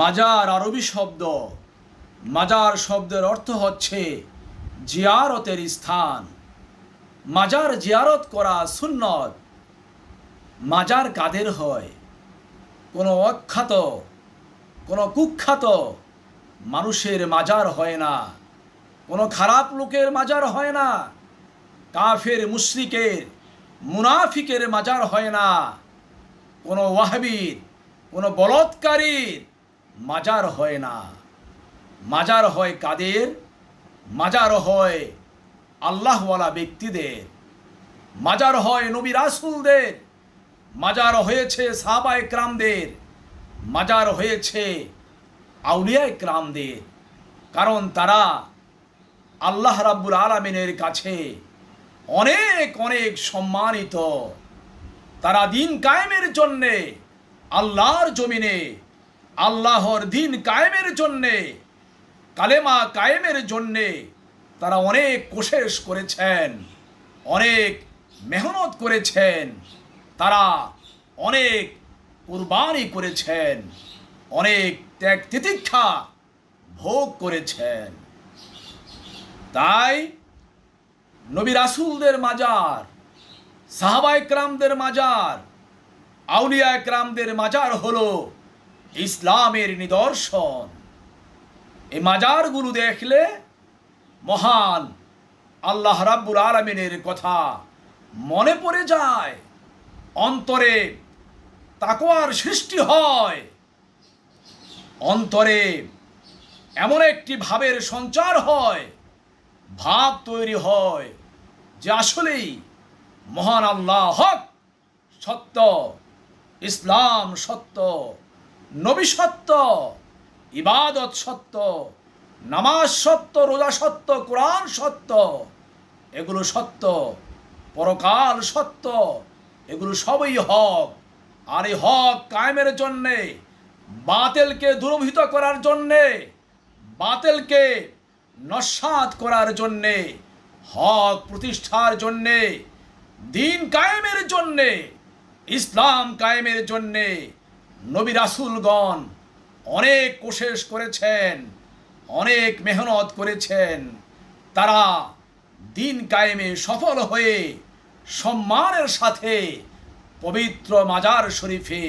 মাজার আরবি শব্দ। মাজার শব্দের অর্থ হচ্ছে জিয়ারতের স্থান। মাজার জিয়ারত করা সুন্নত। মাজার কাদের হয়? কোনো অখ্যাত, কোনো কুখ্যাত মানুষের মাজার হয় না, কোনো খারাপ লোকের মাজার হয় না, কাফের মুশরিকের মুনাফিকের মাজার হয় না, কোনো ওয়াহাবীর, কোনো বলৎকারীর মাজার হয় না। মাজার হয় কাদের? মাজার হয় আল্লাহওয়ালা ব্যক্তিদের, মাজার হয় নবী রাসূলদের, মাজার হয়েছে সাহাবায়ে কেরামদের, মাজার হয়েছে আউলিয়ায়ে কেরামদের। কারণ তারা আল্লাহ রাব্বুল আলামিনের কাছে অনেক অনেক সম্মানিত। তারা দিন কায়েমের জন্যে, আল্লাহর জমিনে আল্লাহর দিন কায়েমের জন্যে, কালেমা কায়েমের জন্যে তারা অনেক কোশেশ করেছেন, অনেক মেহনত করেছেন, তারা অনেক কুরবানি করেছেন, অনেক ত্যাগ তিতিক্ষা ভোগ করেছেন। তাই নবী রাসূলদের মাজার, সাহাবায়ে কেরামদের মাজার, আউলিয়ায়ে কেরামদের মাজার হলো ইসলামের নিদর্শন। এই মাজারগুলো দেখলে মহান আল্লাহ রাব্বুল আলামিনের কথা মনে পড়ে যায়, অন্তরে তাকওয়ার সৃষ্টি হয়, অন্তরে এমন একটি ভাবের সঞ্চার হয়, ভাব তৈরি হয় যে আসলেই মহান আল্লাহ হক, সত্য, ইসলাম সত্য, নবী সত্য, ইবাদত সত্য, নামাজ সত্য, রোজা সত্য, কোরআন সত্য, এগুলো সত্য, পরকাল সত্য, এগুলো সবই হক। আর এই হক কায়েমের জন্যে, বাতিলকে দূরীভূত করার জন্যে, বাতিলকে নস্যাৎ করার জন্যে, হক প্রতিষ্ঠার জন্যে, দিন কায়েমের জন্যে, ইসলাম কায়েমের জন্যে নবী রাসূলগণ অনেক কোশেশ করেছেন, অনেক মেহনত করেছেন। তারা দিন কায়েমে সফল হয়ে সম্মানের সাথে পবিত্র মাজার শরীফে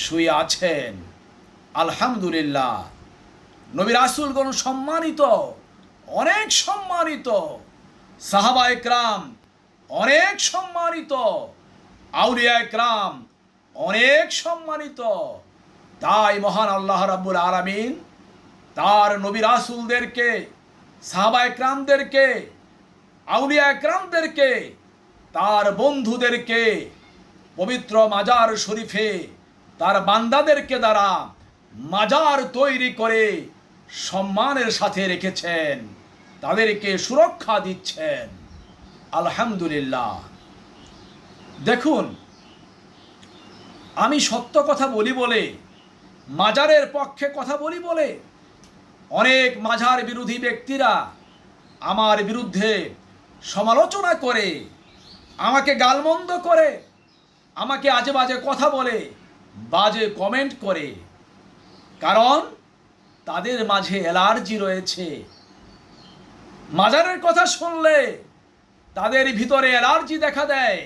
শুয়ে আছেন। আলহামদুলিল্লাহ, নবী রাসূলগণ সম্মানিত, অনেক সম্মানিত, সাহাবায়ে কেরাম অনেক সম্মানিত, আউলিয়ায়ে কেরাম অনেক সম্মানিত। তাই মহান আল্লাহ রাব্বুল আলামিন তার নবী রাসূলদেরকে, সাহাবায়ে কেরামদেরকে, আউলিয়ায়ে কেরামদেরকে, তার বন্ধুদেরকে পবিত্র মাজার শরীফে তার বান্দাদেরকে দ্বারা মাজার তৈরি করে সম্মানের সাথে রেখেছেন, তাদেরকে সুরক্ষা দিচ্ছেন। আলহামদুলিল্লাহ। দেখুন, আমি সত্য কথা বলি বলে, মাজারের পক্ষে কথা বলি বলে অনেক মাজার বিরোধী ব্যক্তিরা আমার বিরুদ্ধে সমালোচনা করে, আমাকে গালমন্দ করে, আমাকে আজে বাজে কথা বলে, বাজে কমেন্ট করে। কারণ তাদের মাঝে অ্যালার্জি রয়েছে। মাজারের কথা শুনলে তাদের ভিতরে অ্যালার্জি দেখা দেয়,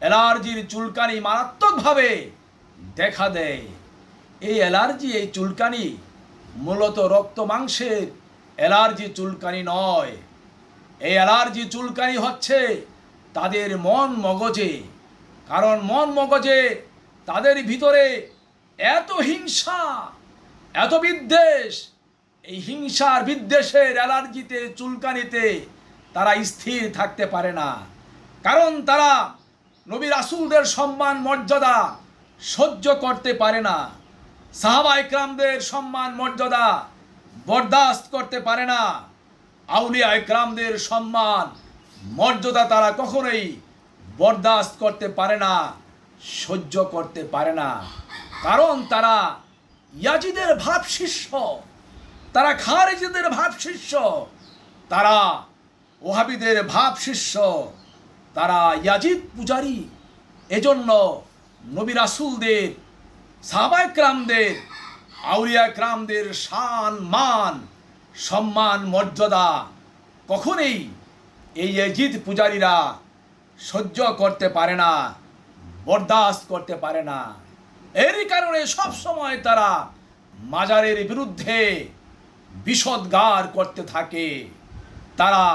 অ্যালার্জির চুলকানি মারাত্মকভাবে দেখা দেয়। এই অ্যালার্জি, এই চুলকানি মূলত রক্ত মাংসের অ্যালার্জি চুলকানি নয়। এই অ্যালার্জি চুলকানি হচ্ছে তাদের মন মগজে। কারণ মন মগজে তাদের ভিতরে এত হিংসা, এত বিদ্বেষ, এই হিংসার বিদ্বেষের অ্যালার্জিতে, চুলকানিতে তারা স্থির থাকতে পারে না। কারণ তারা নবী রাসূলদের সম্মান মর্যাদা সহ্য করতে পারে না, সাহাবায়ে কেরামদের সম্মান মর্যাদা বরদাস্ত করতে পারে না, আউলিয়ায়ে কেরামদের সম্মান মর্যাদা তারা কখনোই বরদাস্ত করতে পারে না, সহ্য করতে পারে না। কারণ তারা ইয়াজিদের ভাব শিষ্য, তারা খারিজিদের ভাব শিষ্য, তারা ওহাবিদের ভাব শিষ্য, তারা ইয়াজিদ পূজারী। এজন্য নবী রাসূলদের, সাহাবায়ে কেরামদের আউলিয়া একরামদের শান মান সম্মান মর্যাদা কখনোই এই ইয়াজিদ পূজারীরা সহ্য করতে পারে না, বরদাস্ত করতে পারে না। এরই কারণে সব সময় তারা মাজারের বিরুদ্ধে বিষোদ্গার করতে থাকে। তারা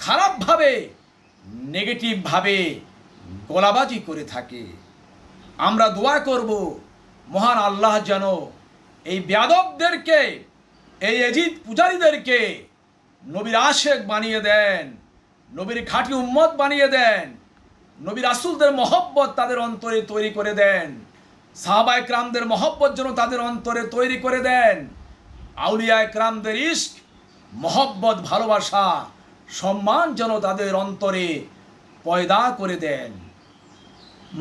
খারাপভাবে নেগেটিভভাবে গোলাবাজি করে থাকে। আমরা দোয়া করব মহান আল্লাহ যেন এই বেয়াদবদেরকে, এই ইয়াজিদ পূজারীদেরকে নবীর আশেক বানিয়ে দেন, নবীর খাঁটি উম্মত বানিয়ে দেন, নবী রাসূলদের মহব্বত তাদের অন্তরে তৈরি করে দেন, সাহাবা একরামদের মহব্বত যেন তাদের অন্তরে তৈরি করে দেন, আউলিয়া একরামদের ইশক মহব্বত ভালোবাসা সম্মান যেন তাদের অন্তরে পয়দা করে দেন।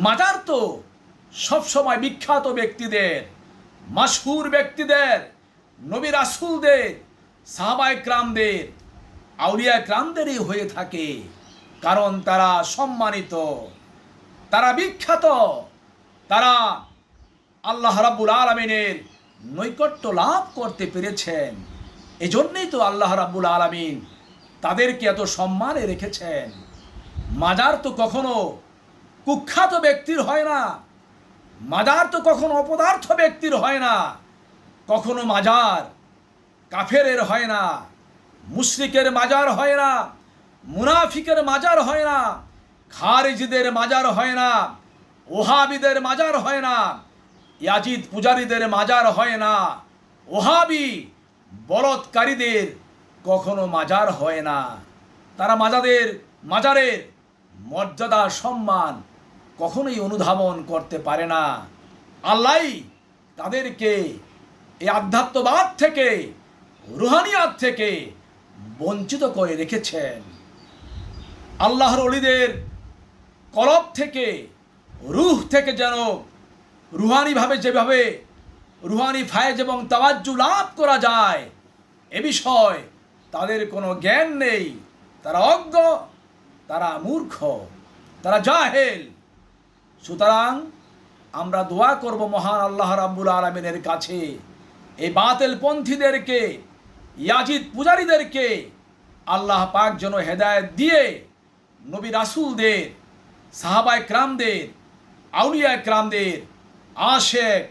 মাজার তো সবসময় বিখ্যাত ব্যক্তিদের, মাশহুর ব্যক্তিদের, নবী রাসূলদের, সাহাবা একরামদের, আউলিয়া একরামদেরই হয়ে থাকে। কারণ তারা সম্মানিত, তারা বিখ্যাত, তারা আল্লাহ রাব্বুল আলামিনের নৈকট্য লাভ করতে পেরেছেন। এজন্যই তো আল্লাহ রাব্বুল আলামিন তাদেরকে এত সম্মানে রেখেছেন। মাজার তো কখনো কুখ্যাত ব্যক্তির হয় না, মাজার তো কখনো অপদার্থ ব্যক্তির হয় না, কখনো মাজার কাফেরের হয় না, মুশরিকের মাজার হয় না, মুনাফিকের মাজার হয় না, খারিজিদের মাজার হয় না, ওহাবিদের মাজার হয় না, ইয়াজিদ পূজারীদের মাজার হয় না, ওহাবি বলৎকারীদের কখনো মাজার হয় না। তারা মাজারের মর্যাদা সম্মান কখনোই অনুধাবন করতে পারে না। আল্লাহ তাদেরকে এই আধ্যাত্মবাদ থেকে, রুহানিয়াত থেকে বঞ্চিত করে রেখেছেন। আল্লাহর ওলিদের কলব থেকে, রূহ থেকে যেন রুহানিভাবে যেভাবে রুহানি ফায়েজ এবং তাওয়াজ্জু লাভ করা যায় এ বিষয় তাদের কোনো জ্ঞান নেই। তারা অজ্ঞ, তারা মূর্খ, তারা জাহেল। সুতরাং আমরা দোয়া করব মহান আল্লাহ রাব্বুল আলামিনের কাছে এই বাতিল পন্থীদেরকে, ইয়াজিদ পূজারীদেরকে আল্লাহ পাক যেন হেদায়েত দিয়ে নবী রাসূলদের, সাহাবা একরামদের, আউলিয়া একরামদের আশেক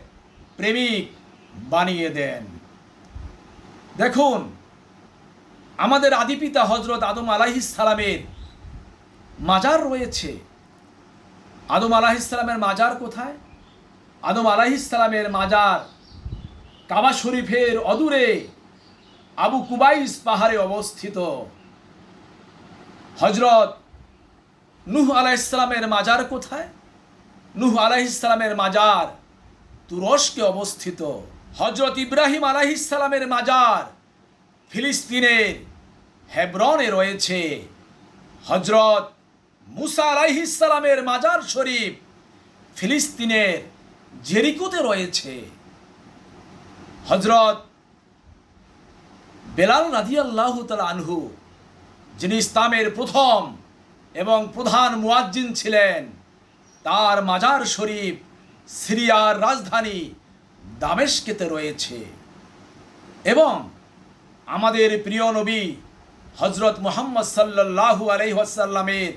প্রেমিক বানিয়ে দেন। দেখুন, আমাদের আদিপিতা হযরত আদম আলাইহিস সালামের মাজার রয়েছে। আদম আলাইহিস সালামের মাজার কোথায়? আদম আলাইহিস সালামের মাজার কাবা শরীফের অদূরে আবু কুবাইস পাহাড়ে অবস্থিত। হযরত নূহ আলাইহিস সালামের মাজার কোথায়? নূহ আলাইহিস সালামের মাজার তুরস্কে অবস্থিত। হযরত ইব্রাহিম আলাইহিস সালামের মাজার ফিলিস্তিনের হেব্রনে রয়েছে। হযরত মুসা আলাইহিস সালামের মাজার শরীফ ফিলিস্তিনের জেরিকোতে রয়েছে। হযরত বেলাল রাদিয়াল্লাহু তাআলা আনহু, যিনি ইসলামের প্রথম এবং প্রধান মুয়াজ্জিন ছিলেন, তার মাজার শরীফ সিরিয়ার রাজধানী দামেস্কেতে রয়েছে। এবং আমাদের প্রিয় নবী হযরত মুহাম্মদ সাল্লাল্লাহু আলাইহি ওয়াসাল্লামের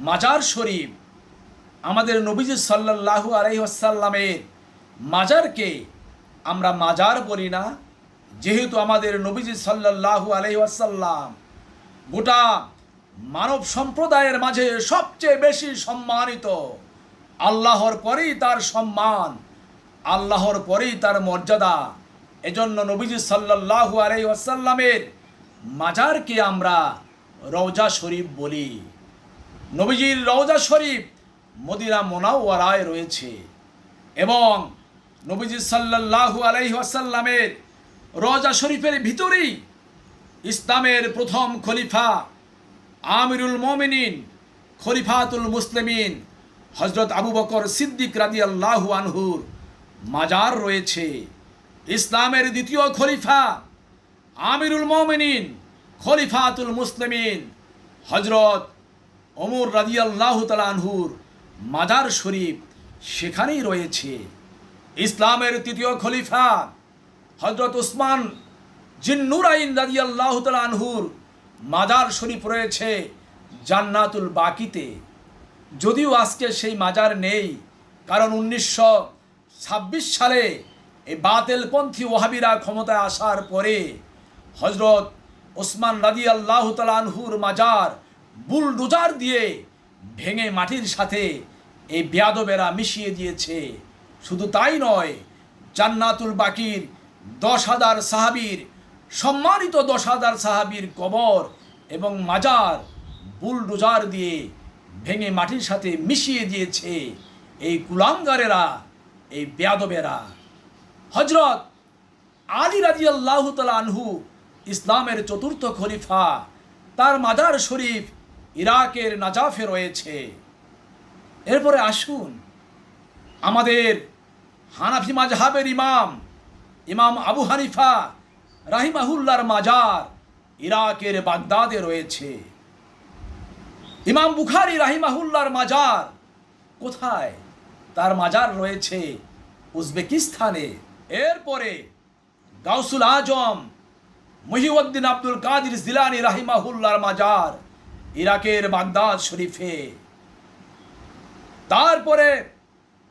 মাজার শরীফ, আমাদের নবীজি সাল্লাল্লাহু আলাইহি ওয়াসাল্লামের মাজারকে আমরা মাজার বলি না, যেহেতু আমাদের নবীজি সাল্লাল্লাহু আলাইহি ওয়াসাল্লাম গোটা মানব সম্প্রদায়ের মাঝে সবচেয়ে বেশি সম্মানিত। আল্লাহর পরেই তার সম্মান, আল্লাহর পরেই তার মর্যাদা। এজন্য নবীজি সাল্লাল্লাহু আলাইহি ওয়াসাল্লামের মাজারকে আমরা রওজা শরীফ বলি। নবীজির রওজা শরীফ মদিনা মুনাওয়ারায় রয়েছে। এবং নবীজি সাল্লাল্লাহু আলাইহি ওয়াসাল্লামের রওজা শরীফের ভিতরেই ইসলামের প্রথম খলিফা আমিরুল মুমিনিন, খলিফাতুল মুসলিমিন হযরত আবু বকর সিদ্দিক রাদিয়াল্লাহু আনহুর মাজার রয়েছে। ইসলামের দ্বিতীয় খলিফা আমিরুল মুমিনিন, খলিফাতুল মুসলিমিন হযরত ওমর রাদিয়াল্লাহু তাআলা আনহুর মাজার শরীফ সেখানেই রয়েছে। ইসলামের তৃতীয় খলিফা হযরত উসমান জিন্নুরাইন রাদিয়াল্লাহু তাআলা আনহুর মাজার শরীফ রয়েছে জান্নাতুল বাকিতে। যদিও আজকে সেই মাজার নেই, কারণ 1926 সালে এই বাতিলপন্থী ওয়াহাবিরা ক্ষমতায় আসার পরে হযরত ওসমান রাদিয়াল্লাহু তাআলা আনহুর মাজার বুলডোজার দিয়ে ভেঙে মাটির সাথে এই বেয়াদবেরা মিশিয়ে দিয়েছে। শুধু তাই নয়, জান্নাতুল বাকির 10,000 সাহাবীর, সম্মানিত 10,000 সাহাবীর কবর এবং মাজার বুলডোজার দিয়ে ভেঙে মাটির সাথে মিশিয়ে দিয়েছে এই কুলাঙ্গারেরা, এই বেয়াদবেরা। হযরত আলী রাদিয়াল্লাহু তাআলা আনহু ইসলামের চতুর্থ খলিফা, তার মাজার শরীফ ইরাকের নাজাফে রয়েছে। এরপরে আসুন আমাদের হানাফি মাযহাবের ইমাম আবু হানিফা রাহিমাহুল্লাহর মাজার ইরাকের বাগদাদে রয়েছে। ইমাম বুখারী রাহিমাহুল্লাহর মাজার কোথায়? তার মাজার রয়েছে উজবেকিস্তানে। এরপরে গাউসুল আজম মুহিউদ্দিন আব্দুল কাদির জিলানী রাহিমাহুল্লাহর মাজার ইরাকের বাগদাদ শরীফে। তারপরে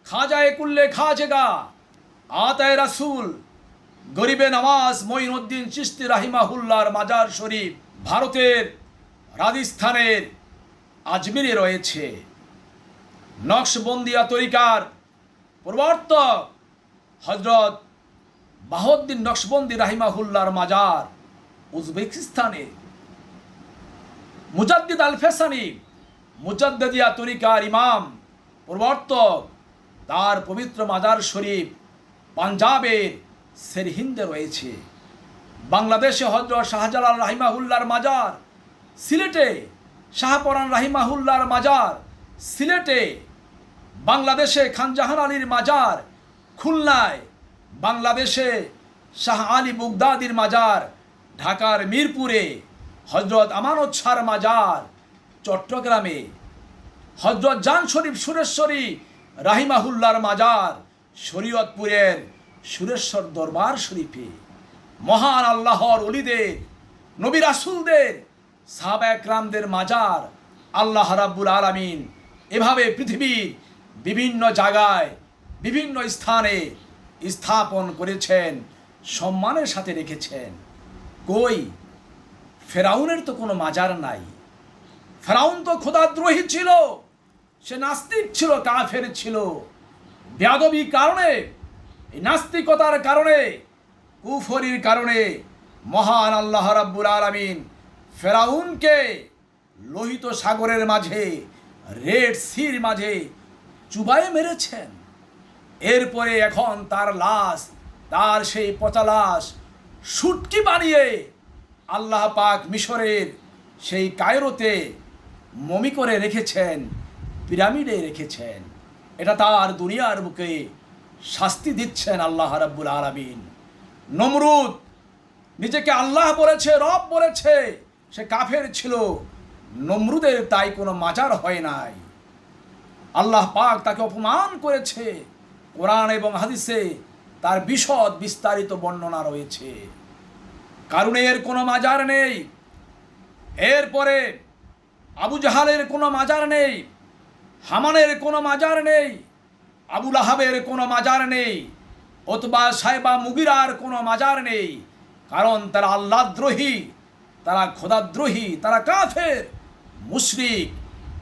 খাজায়ে কুল্লে খাজেগা আতায়ে রাসূল গরিবে নওয়াজ মঈনুদ্দিন চিশতি রাহিমাহুল্লাহর মাজার শরীফ ভারতের রাজস্থানের আজমিরে রয়েছে। নকশবন্দিয়া তরিকার প্রবর্তক হযরত বাহাউদ্দিন নকশবন্দি রাহিমাহুল্লাহর মাজার উজবেকিস্তানে। মুজাদ্দিদ আল ফেসানি মুজাদ্দিদিয়া তরিকার ইমাম প্রবর্তক, তার পবিত্র মাজার শরীফ পাঞ্জাবের সেরহিন্দে রয়েছে। বাংলাদেশে হযরত শাহজালাল রাহিমাহুল্লাহর মাজার সিলেটে, শাহপরান রাহিমাহুল্লাহর মাজার সিলেটে। বাংলাদেশে খানজাহান আলীর মাজার খুলনায়। বাংলাদেশে শাহ আলী বুগদাদির মাজার ঢাকার মিরপুরে। হযরত আমানত শাহর মাজার চট্টগ্রামে। হযরত জান শরীফ সুরেশ্বরী রাহিমাহুল্লাহর মাজার শরীয়তপুরের সুরেশ্বর দরবার শরীফে। মহান আল্লাহর ওলিদের, নবী রাসূলদের, সাহাবা একরামদের মাজার আল্লাহ রাব্বুল আলামিন এভাবে পৃথিবীর বিভিন্ন জায়গায়, বিভিন্ন স্থানে স্থাপন করেছেন, সম্মানের সাথে রেখেছেন। কই, ফেরাউনের তো কোনো মাজার নাই। ফেরাউন তো খোদাদ্রোহী ছিল, সে নাস্তিক ছিল, কাফের ছিল। বেয়াদবি কারণে, এই নাস্তিকতার কারণে, কুফরির কারণে মহান আল্লাহ রাব্বুল আলামিন ফেরাউনকে লোহিত সাগরের মাঝে, রেড সির মাঝে চুবায়ে মেরেছেন। এরপরে এখন তার লাশ, তার সেই পচা লাশ শুটকি বানিয়ে আল্লাহ পাক মিশরের সেই কায়রোতে মমি করে রেখেছেন, পিরামিডে রেখেছেন। এটা তার দুনিয়ার বুকে শাস্তি দিচ্ছেন আল্লাহ রাব্বুল আলামিন। নমরুদ নিজেকে আল্লাহ বলেছে, রব বলেছে, সে কাফের ছিল। নমরুদের তাই কোনো মাজার হয় নাই। আল্লাহ পাক তাকে অপমান করেছে। কোরআন এবং হাদিসে তার বিশদ বিস্তারিত বর্ণনা রয়েছে। কারুনের কোনো মাজার নেই। এরপরে আবু জাহালের কোনো মাজার নেই, হামানের কোনো মাজার নেই, আবু লাহাবের কোনো মাজার নেই, ওতবা সাইবা মুগিরার কোনো মাজার নেই। কারণ তারা আল্লাহদ্রোহী, তারা খোদাদ্রোহী, তারা কাফের, মুশরিক।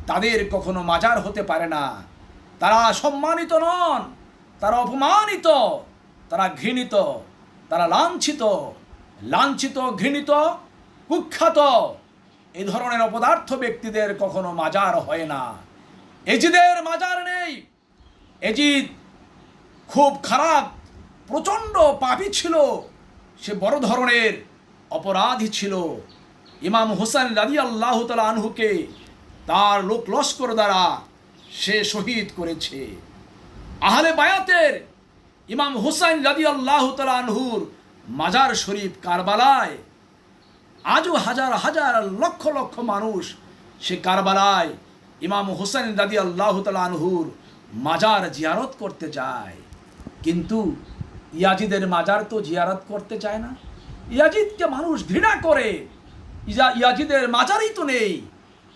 তাদের কখনো মাজার হতে পারে না। তারা সম্মানিত নন, তারা অপমানিত, তারা ঘৃণিত, তারা লাঞ্ছিত, ঘৃণিত, কুখ্যাত। এই ধরনের অপদার্থ ব্যক্তিদের কখনো মাজার হয় না। এজিদের মাজার নেই। এজিদ খুব খারাপ, প্রচণ্ড পাপী ছিল, সে বড় ধরনের অপরাধী ছিল। ইমাম হুসাইন রাদিয়াল্লাহু তাআলা আনহুকে তার লোক লস্কর দ্বারা সে শহীদ করেছে। আহলে বায়াতের ইমাম হুসাইন রাদিয়াল্লাহু তাআলা আনহুর মাজার শরীফ কারবালায়। আজও হাজার হাজার লক্ষ লক্ষ মানুষ সে কারবালায় ইমাম হুসাইন রাদিয়াল্লাহু তাআলা আনহুর মাজার জিয়ারত করতে যায়। কিন্তু ইয়াজিদের মাজার তো জিয়ারত করতে চায় না, ইয়াজিদকে মানুষ ঘৃণা করে, ইয়াজিদের মাজারই তো নেই,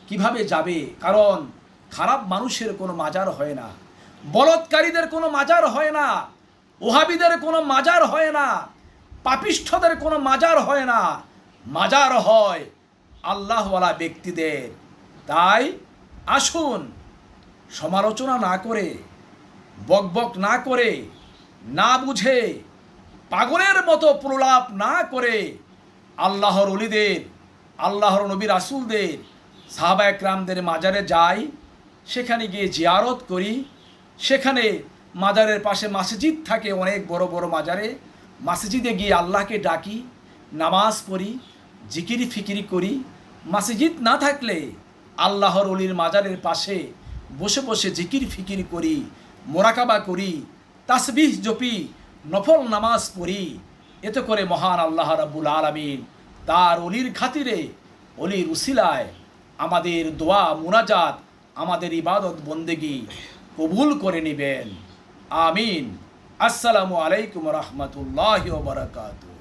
কিভাবে যাবে? কারণ খারাপ মানুষের কোনো মাজার হয় না, বলৎকারীদের কোনো মাজার হয় না, ওহাবিদের কোনো মাজার হয় না, পাপিষ্ঠদের কোনো মাজার হয় না, মাজার হয় আল্লাহওয়ালা ব্যক্তিদের। তাই আসুন সমালোচনা না করে, বকবক না করে, না বুঝে, পাগলের মতো প্রলাপ না করে আল্লাহর ওলিদের, আল্লাহর নবী রাসূলদের, সাহাবা একরামদের মাজারে যাই, সেখানে গিয়ে জিয়ারত করি। সেখানে মাজারের পাশে মসজিদ থাকে, অনেক বড় বড় মাজারে, মসজিদে গিয়ে আল্লাহকে ডাকি, নামাজ পড়ি, জিকিরি ফিকিরি করি। মসজিদ না থাকলে আল্লাহর ওলির মাজারের পাশে বসে বসে জিকির ফিকির করি, মোরাকাবা করি, তাসবিহ জপি, নফল নামাজ পড়ি। এতে করে মহান আল্লাহ রাব্বুল আলামিন তার ওলির খাতিরে, ওলির উসিলায় আমাদের দোয়া মুনাজাত, আমাদের ইবাদত বন্দেগি কবুল করে নেবেন। আমিন। আসসালামু আলাইকুম রহমতুল্লাহি ওয়া বারাকাতুহু।